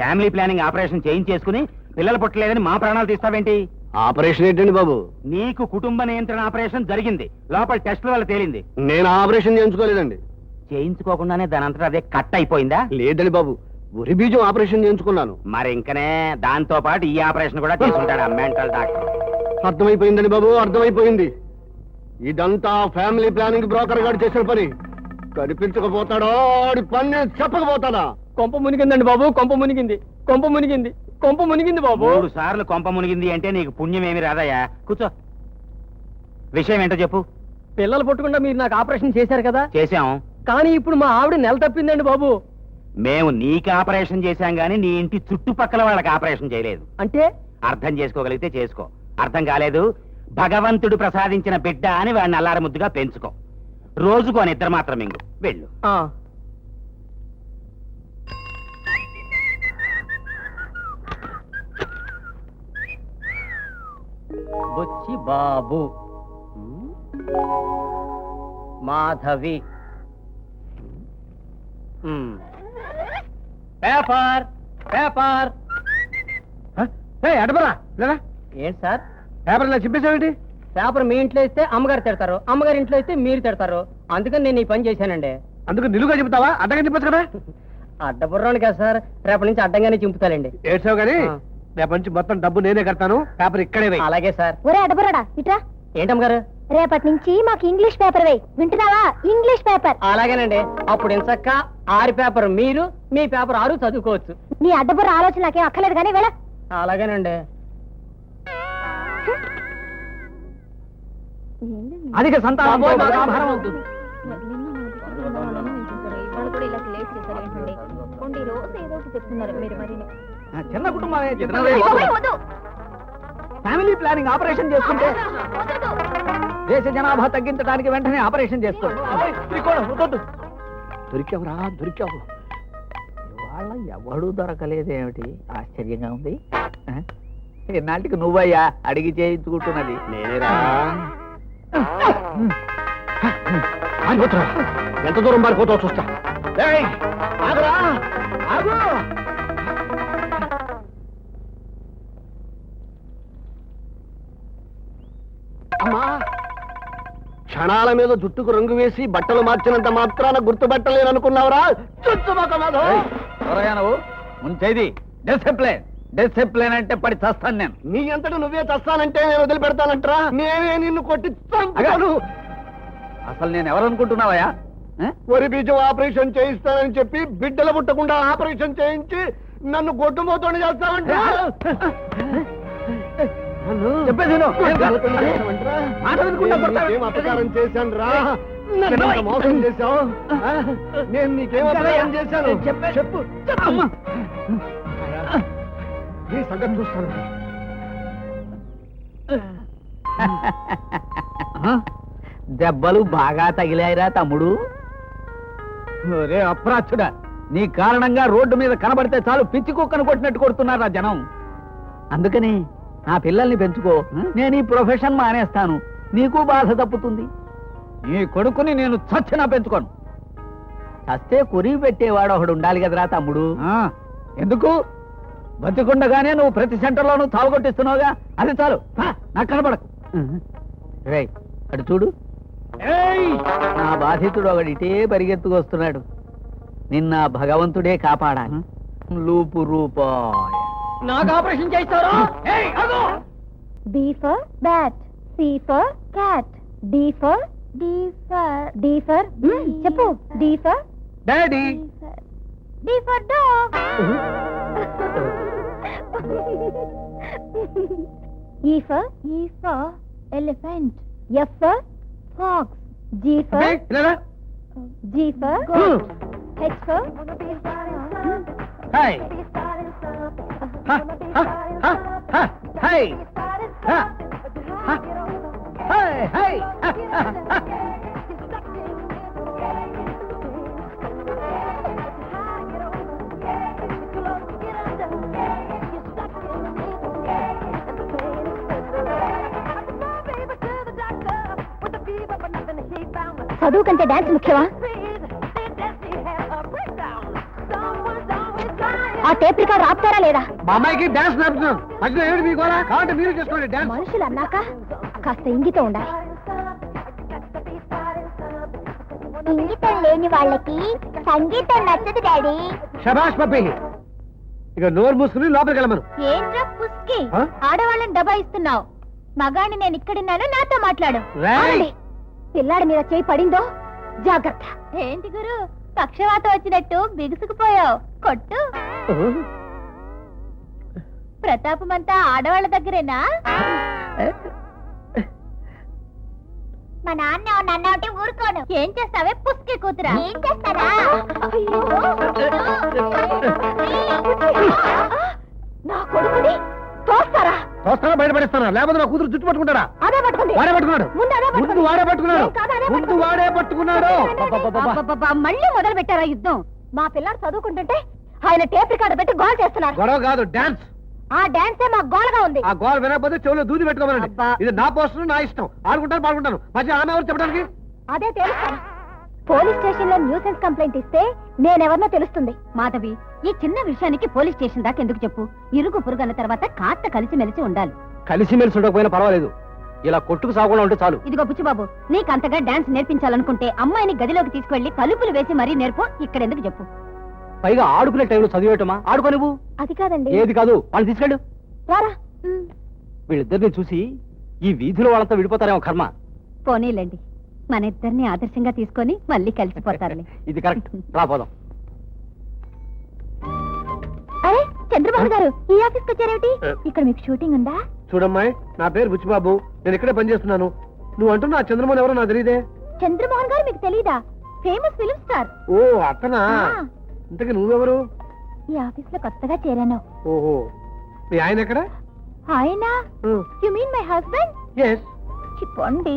Family planning operation చేయించేసుకుని పిల్లలు పుట్టలేదని మా ప్రాణాలు తీస్తావేంటి? ఆపరేషన్ ఏంటండి బాబు? నీకు కుటుంబ నియంత్రణ ఆపరేషన్ జరిగింది, లోపల టెస్టుల వల్ల తేలింది. నేను ఆపరేషన్ చేయించుకోలేదండి. చేయించుకోకుండానే దానంతటా అదే కట్ అయిపోయిందా? లేదండి బాబు, ఉరి బీజం ఆపరేషన్ చేయించుకున్నాను. మరి ఇంకనే దాంతో పాటు ఈ ఆపరేషన్ కూడా చేసుకుంటాడు ఆ మెంటల్ డాక్టర్. అర్థమైపోయిందండి బాబు, అర్థమైపోయింది. ఇదంతా ఫ్యామిలీ ప్లానింగ్ బ్రోకర్ గారు చేసిన పని. కనిపించకపోతాడో ఆడి పని నేను చెప్పకపోతాడా? కొంప మునిగిందండి బాబు, కొంప మునిగింది, కొంప మునిగింది, కొంప మునిగింది బాబు. 3 సార్లు కొంప మునిగింది అంటే నీకు పుణ్యం ఏమి రాదయ్యా. కూర్చో, విషయం ఏంటో చెప్పు. పిల్లలు పుట్టకుండా మీరు నాకు ఆపరేషన్ చేశారు కదా? చేశాం. కానీ ఇప్పుడు మా ఆవిడ నెల తప్పిందండి బాబు. మేము నీకు ఆపరేషన్ చేశాం గానీ నీ ఇంటి చుట్టుపక్కల వాళ్ళకి ఆపరేషన్ చేయలేదు. అంటే అర్థం చేసుకోగలిగితే చేసుకో, అర్థం కాలేదు భగవంతుడు ప్రసాదించిన బిడ్డ అని వాడిని అల్లార ముద్దుగా పెంచుకో. రోజుకో నిద్ర మాత్రం ఇంగు వెళ్ళు. బుచ్చి బాబు, మాధవి, పేపర్ పేపర్. అడపరా ఏంటి సార్ పేపర్ ఇలా చెప్పేసావేంటి? పేపర్ మీ ఇంట్లో ఇస్తే అమ్మగారు తిడతారు, అమ్మగారి ఇంట్లో ఇస్తే మీరు తిడతారు. అందుకని నేను ఈ పని చేశానండి. అందుకు నిలుగా చెబుతావా? అడ్డంగా చెప్పచ్చు కదా. అడ్డబుర్రాను కదా సార్, రేపటి నుంచి అడ్డంగానే చింపుతాలండి. ఏడ్చావు కానీ రేపటి నుంచి మొత్తం డబ్బు నేనే కడతాను. పేపర్ ఇక్కడే వేయి. అలాగే సార్. ఒరే అడ్డబుర్రాడా ఇట్రా. ఏంటమ్మగారు? రేపటి నుంచి మాకు ఇంగ్లీష్ పేపర్ వేయి, వింటున్నావా? English paper. అలాగేనండి. అప్పుడు ఇంచక్క 6 పేపర్ మీరు, మీ పేపర్ 6 చదువుకోవచ్చు. నీ అడ్డబుర్ర ఆలోచన నాకేం అక్కర్లేదు కానీ వెళ్ళ. అలాగేనండి. అధిక సంతానం అవుతుంది. చిన్న కుటుంబమే, ఫ్యామిలీ ప్లానింగ్ ఆపరేషన్ చేసుకుంటే దేశ జనాభా తగ్గించడానికి వెంటనే ఆపరేషన్ చేసుకోండి. దొరికావురా, దొరికావు. ఇవాళ ఎవడు దొరకలేదేమిటి? ఆశ్చర్యంగా ఉంది. ఇన్నాటికి నువ్వయ్యా అడిగి చేయించుకుంటున్నది. నేనేరా. ఎంత దూరం పారిపోతావు చూస్తా. ఆగురా, ఆగు. అమ్మా, క్షణాల మీద జుట్టుకు రంగు వేసి బట్టలు మార్చినంత మాత్రాన గుర్తుపట్టలేననుకున్నావురా? నువ్వు ముంచేది డిసిప్లిన్. డిసిప్లిన్ అంటే పడి చస్తాను నేను. నీ అంతటి నువ్వే చస్తానంటే నేను వదిలిపెడతానంటరా? నేనే నిన్ను కొట్టి చంపాను. అసలు నేను ఎవరనుకుంటున్నావయ్యా? వరి బీజం ఆపరేషన్ చేయిస్తానని చెప్పి బిడ్డలు పుట్టకుండా ఆపరేషన్ చేయించి నన్ను గొడ్డుమోతోని చేస్తావంటే అపకారం చేశాను రా. మోసం చేశావు. నేను నీకేం అపకారం చేశాను? చెప్పు. నీ సంగతి చూస్తాను. దెబ్బలు బాగా తగిలాయిరా తమ్ముడు. రే అప్రాచుడా, నీ కారణంగా రోడ్డు మీద కనబడితే చాలు పిచ్చి కుక్కను కొట్టినట్టు కొడుతున్నారా జనం. అందుకని నా పిల్లల్ని పెంచుకో. నేను ఈ ప్రొఫెషన్ మానేస్తాను, నీకు బాధ తప్పుతుంది. నీ కొడుకుని నేను చచ్చినా పెంచుకోను. చస్తే కొరివి పెట్టేవాడు ఒకడు ఉండాలి కదరా తమ్ముడు. ఎందుకు? బతికుండగానే నువ్వు ప్రతి సెంటర్లోనూ తావుకొట్టిస్తున్నావుగా, అది చాలు. నాకు కనబడకు. రే అటు చూడు, నా బాధితుడు ఒకడు ఇటే పరిగెత్తుకొస్తున్నాడు. నిన్న భగవంతుడే కాపాడాలి. లూపు రూపాయ. నాకు ఆపరేషన్ చేస్తారా? B for bat, C for cat, D for చెప్పు. D for daddy. D for dog. E for elephant, F for fox, G for goat, H for Hey. Hey. Hey. చదువు కంటే డాన్స్ ముఖ్యమా? ఆ tape record ఆపుతారా లేదా? మా అమ్మాయికి dance నేర్పుతున్నాను. మధ్యలో ఏమిటి మీకు గోల? కావాలంటే మీరు చేసుకోండి డాన్స్. మనుషులు అన్నాక కాస్త ఇంగితం ఉండాలి. ఇంగితం లేని వాళ్ళకి సంగీతం నచ్చదు డాడీ. శభాష్ పప్పి. ఇక నోరు మూసుకుని లోపలికి వెళ్ళమను. ఏంట్రా పుస్కి ఆ? ఆడవాళ్ళని దబాయిస్తున్నావు. మగాడిని నేను ఇక్కడున్నాను, నాతో మాట్లాడు. రేయ్. ఆగండి. పిల్లాడి మీద చేయి పడిందో జాగ్రత్త. ఏంటి గురు పక్షవాతం వచ్చినట్టు బిగుసుకుపోయావు? కొట్టు. ప్రతాపమంతా ఆడవాళ్ళ దగ్గరేనా? మా నాన్న నన్ను ఒకటి ఊరుకోను. ఏం చేస్తావే పుస్కి కూతురా? ఏం చేస్తారా? నా కొడుకుని తోస్తారా? తోస్తారా బయటపడిస్తానా? లేకపోతే నా కూతురు జుట్టు పట్టుకుంటారా? అదే పట్టుకుంది. వాడే పట్టుకున్నాడు. ముందు అదే పట్టుకుంది. ముందు వాడే పట్టుకున్నాడు. ఏం కాదు, అదే ముందు వాడే పట్టుకున్నాడు. అబ్బబ్బబ్బబ్బ, మళ్ళీ మొదలు పెట్టారా యుద్ధం? మా పిల్లాడు చదువుకుంటుంటే ఆయన టేప్ రికార్డు పెట్టి గోల్ చేస్తున్నారు. గొడవ కాదు డాన్స్. ఆ డాన్సే మా గోలగా ఉంది. ఆ గోల్ వినకపోతే చెవులో దూది పెట్టుకోమనండి. అబ్బా. ఇది నా పోస్టర్, నా ఇష్టం. ఆడుకుంటాను పాడుకుంటాను. మధ్య ఆమె ఎవరు చెప్పడానికి? అదే తెలుస్తాను. పోలీస్ స్టేషన్ లో న్యూసెన్స్ కంప్లైంట్ ఇస్తే నేనెవరినో తెలుస్తుంది. మాధవి, ఈ చిన్న విషయానికి పోలీస్ స్టేషన్ దాకా ఎందుకు చెప్పు? ఇరుగు పొరుగు అన్న తర్వాత కాస్త కలిసిమెలిసి ఉండాలి. కలిసిమెలిసి ఉండకపోయినా పర్వాలేదు. ఇలా కొట్టుకు సాగకుండా ఉంటే చాలు. ఇదిగో బుచ్చిబాబు, నీకంతగా డాన్స్ నేర్పించాలనుకుంటే అమ్మాయిని గదిలోకి తీసుకెళ్లి తలుపులు వేసి మరీ నేర్పు. ఇక్కడెందుకు చెప్పు? పైగా ఆడుకునే టైంలో చదివేయటమా? ఆడుకో నువ్వు. అది కాదండి. ఏది కాదు, వాళ్ళు తీసుకెళ్ళు. రారా. వీళ్ళిద్దరిని చూసి ఈ వీధిలో వాళ్ళంతా విడిపోతారేమో కర్మ. పోనీలేండి, మన ఇద్దరిని ఆదర్శంగా తీసుకొని మళ్ళీ కలిసిపోతారులే. ఇది కరెక్ట్. రాపోదాం. అరే చంద్రబాబు గారు, ఈ ఆఫీస్కి వచ్చారేమిటి? ఇక్కడ మీకు షూటింగ్ ఉందా? చూడమ్మాయి, నా పేరు బుచ్చిబాబు. నేను ఇక్కడే పనిచేస్తున్నాను. నువ్వు అంటున్నా చంద్రమోహన్ ఎవరో నాకు తెలియదే. చంద్రమోహన్ గారు మీకు తెలీదా? Famous film star. ఓ అతనా? ఇంతకీ నువ్వెవరు? ఈ ఆఫీస్ లో కొత్తగా చేరాను. ఓహో, మీ ఆయన ఎక్కడ? ఆయన? You mean my husband? Yes. చెప్పండి,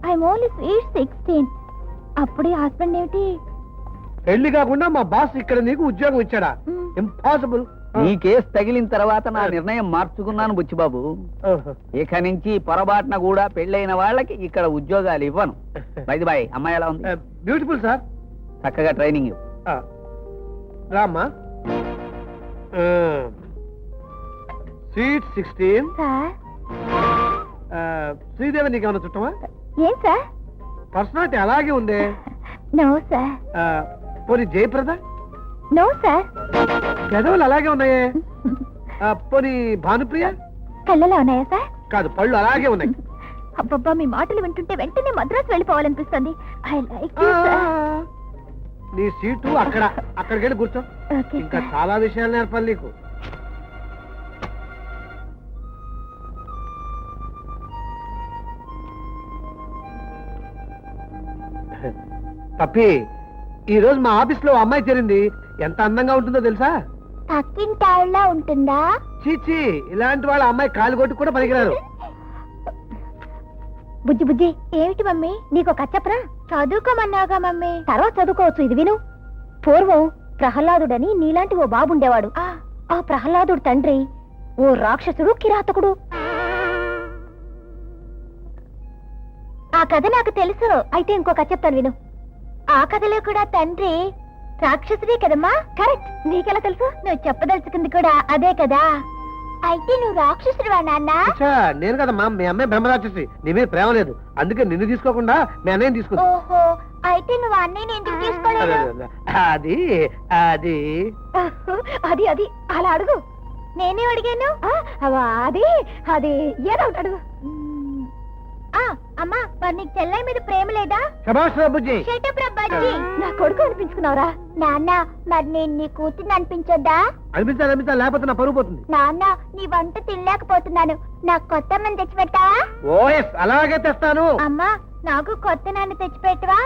ఐఎమ్ ఓన్లీ స్వీట్ 16. అప్పుడే హస్బెండ్ ఏమిటి? పెళ్లి కాకుండా మా బాస్ ఇక్కడ నీకు ఉద్యోగం ఇచ్చాడా? ఇంపాసిబుల్. నీ కేసు తగిలిన తర్వాత నా నిర్ణయం మార్చుకున్నాను బుచ్చిబాబు. ఇక నుంచి పొరపాటున కూడా పెళ్ళైన వాళ్ళకి ఇక్కడ ఉద్యోగాలు ఇవ్వను. బైది బాయ్, అమ్మాయి ఎలా ఉంది? Beautiful sir. చక్కగా ట్రైనింగ్ ఇవ్వు. రామ్మా. స్వీట్ 16. సార్? శ్రీదేవి నీకేమన్నా చుట్టమా? ఏం సార్? పర్సనాలిటీ అలాగే ఉంది. No sir. పోనీ జయప్రద? No sir. పెదవులు అలాగే ఉన్నాయే. పోనీ భానుప్రియ? కళ్ళలో ఉన్నాయా సార్? కాదు, పళ్ళు అలాగే ఉన్నాయి. అబ్బబ్బా, మీ మాటలు వింటుంటే వెంటనే మద్రాసు వెళ్ళిపోవాలనిపిస్తుంది. I like you sir. నీ సీటు అక్కడ. అక్కడికి వెళ్ళి కూర్చో. ఓకే ఇంకా సార్. చాలా విషయాలు నేర్పాలి నీకు. పప్పి, ఈ రోజు మా ఆఫీస్ లో అమ్మాయి చేరింది. ఎంత అందంగా ఉంటుందో తెలుసా? పక్కింటాళ్ళ ఉంటుందా? చీచి, ఇలాంటి వాళ్ళ అమ్మాయి కాలు కొట్టు కూడా పనికిరారు. బుజ్జి బుజ్జి, ఏమిటి మమ్మీ నీకు కచ్చప్రా? చదువుకోమన్నావుగా మమ్మీ. తర్వాత చదువుకోవచ్చు. ఇది విను. పూర్వం ప్రహ్లాదుడని నీలాంటి ఓ బాబుండేవాడు. ఆ ప్రహ్లాదుడు తండ్రి ఓ రాక్షసుడు, కిరాతకుడు. ఆ కథ నాకు తెలుసు. అయితే ఇంకో కథ చెప్తాను విను. ఆ కథలో కూడా తండ్రి రాక్షసుడే కదమ్మా? కరెక్ట్. నీకెలా తెలుసు? నువ్వు చెప్పదలుచుకుంది కూడా అదే కదా. అయితే నువ్వు రాక్షసుడువా నాన్న? అచ్చా, నేను కదమ్మా, మీ అమ్మాయి బ్రహ్మరాక్షసి. నీ మీద ప్రేమ లేదు, అందుకే నిన్ను తీసుకోకుండా మీ అన్నయ్యని తీసుకుంది. ఓహో, అయితే నువ్వు అన్నయ్యని ఎందుకు తీసుకోలేదు? అది అది అది అది అలా అడుగు. నేనే అడిగాను. అది అది ఏదో ఒకటి అడుగు. అమ్మా, మరి నీకు చెల్లె మీద ప్రేమ లేదా? శభాష్ బుజ్జి. నా కొడుకు అనిపించుకున్నావురా. నాన్న, మరి నేను నీ కూతుర్ని అనిపించొద్దా? అనిపించాలి, లేకపోతే నా పరుగు పోతుంది. నాన్న, నీ వంట తినలేకపోతున్నాను. నాకు కొత్త మంది తెచ్చిపెట్టావా? ఓఎస్, అలాగే తెస్తాను. అమ్మా, నాకు కొత్త నాన్న తెచ్చిపెట్టవా?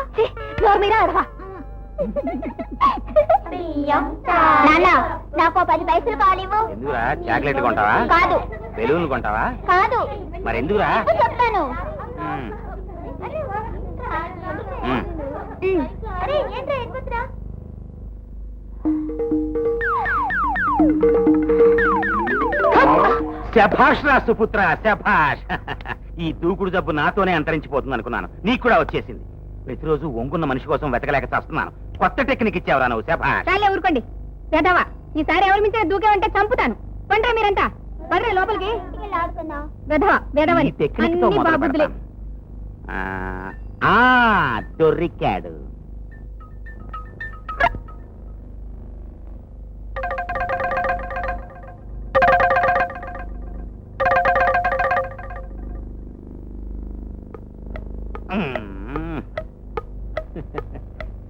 మీరా అడవా. నాన్న, నాకు 10 పైసలు కాలేవు. ఎందుకురా? చాక్లెట్లు కొంటావా? కాదు. బెలూన్లు కొంటావా? కాదు. మరి ఎందుకురా? చెప్తాను. అరే, ఏంట్రా ఎక్కుతురా? శభాష్ రా సుపుత్ర, శభాష్. ఈ దూకుడు జబ్బు నాతోనే అంతరించిపోతుంది అనుకున్నాను. నీకు కూడా వచ్చేసింది. ప్రతిరోజు వంగున్న మనిషి కోసం వెతకలేక చేస్తున్నాను. కొత్త టెక్నిక్ ఇచ్చావురా నువ్వు. శభాష్. చాలే ఊరుకోండి. చేద్దావా? ఈసారి ఎవరి మించిన దూకేమంటే చంపుతాను. పండ్రా మీరంతా పండ్రా లోపలికి. వెధవ వెధవని ఈ టెక్నిక్తో అన్ని మొదలు బాబుద్దులే. పెడతాను. దొరికాడు.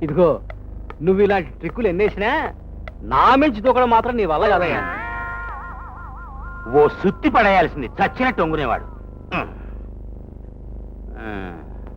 ఇదిగో నువ్వు ఇలాంటి ట్రిక్కులు ఎన్నేసినా నా మించి దూకడం మాత్రం నీ వల్ల కదయ్యా. ఓ సుత్తి పడేయాల్సింది, చచ్చినట్టు ఒంగునేవాడు.